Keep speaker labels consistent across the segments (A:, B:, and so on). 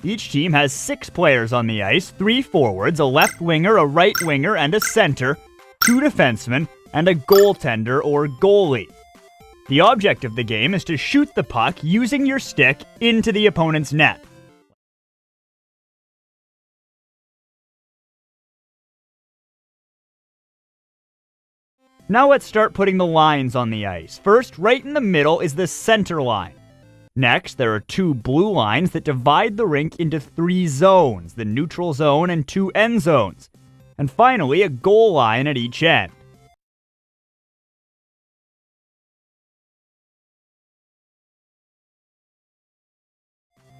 A: Each team has 6 players on the ice, 3 forwards, a left winger, a right winger, and a center, 2 defensemen, and a goaltender or goalie. The object of the game is to shoot the puck using your stick into the opponent's net. Now let's start putting the lines on the ice. First, right in the middle is the center line. Next, there are 2 blue lines that divide the rink into 3 zones, the neutral zone and 2 end zones. And finally, a goal line at each end.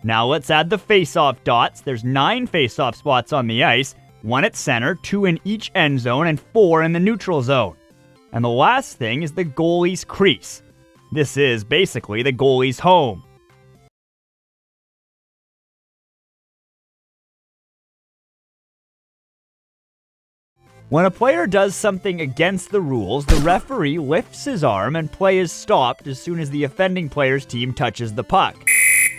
A: Now let's add the Faceoff Dots. There's 9 Faceoff spots on the ice, 1 at center, 2 in each end zone, and 4 in the neutral zone. And the last thing is the Goalies Crease. This is basically the goalie's home. When a player does something against the rules, the referee lifts his arm and play is stopped as soon as the offending player's team touches the puck.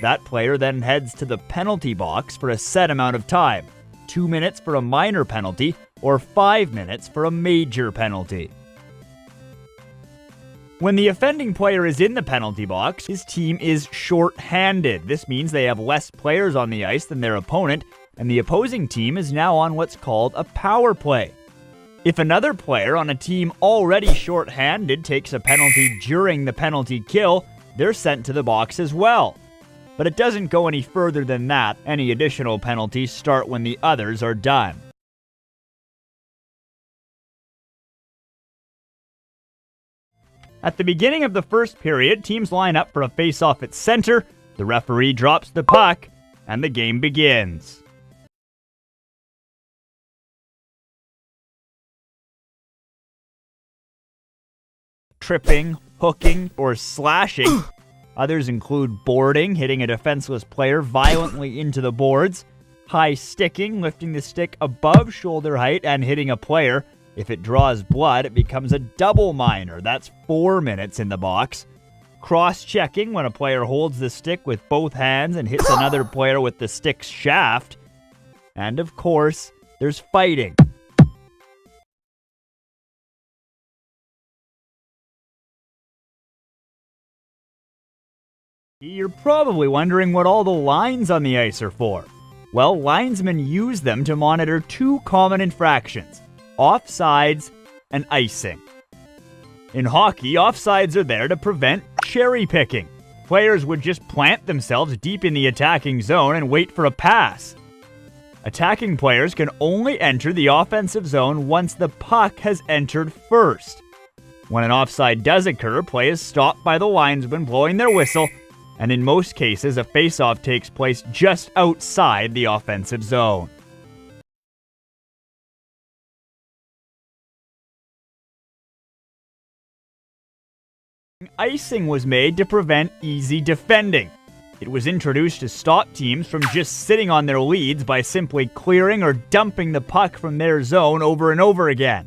A: That player then heads to the penalty box for a set amount of time, 2 minutes for a minor penalty or 5 minutes for a major penalty. When the offending player is in the penalty box, his team is short-handed. This means they have less players on the ice than their opponent, and the opposing team is now on what's called a power play. If another player on a team already short-handed takes a penalty during the penalty kill, they're sent to the box as well. But it doesn't go any further than that. Any additional penalties start when the others are done. At the beginning of the first period, teams line up for a face-off at center, the referee drops the puck, and the game begins. Tripping, hooking, or slashing. Others include boarding, hitting a defenseless player violently into the boards, high sticking, lifting the stick above shoulder height and hitting a player. If it draws blood, it becomes a double minor. That's 4 minutes in the box. Cross-checking, when a player holds the stick with both hands and hits another player with the stick's shaft. And of course, there's fighting. You're probably wondering what all the lines on the ice are for. Well, linesmen use them to monitor 2 common infractions: offsides and icing. In hockey, offsides are there to prevent cherry picking. Players would just plant themselves deep in the attacking zone and wait for a pass. Attacking players can only enter the offensive zone once the puck has entered first. When an offside does occur, play is stopped by the linesman blowing their whistle, and in most cases, a face-off takes place just outside the offensive zone. Icing was made to prevent easy defending. It was introduced to stop teams from just sitting on their leads by simply clearing or dumping the puck from their zone over and over again.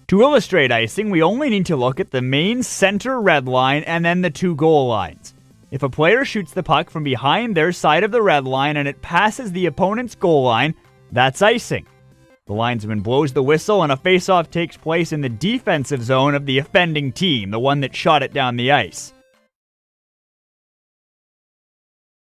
A: To illustrate icing, we only need to look at the main center red line and then the 2 goal lines. If a player shoots the puck from behind their side of the red line and it passes the opponent's goal line, that's icing. The linesman blows the whistle and a face-off takes place in the defensive zone of the offending team, the one that shot it down the ice.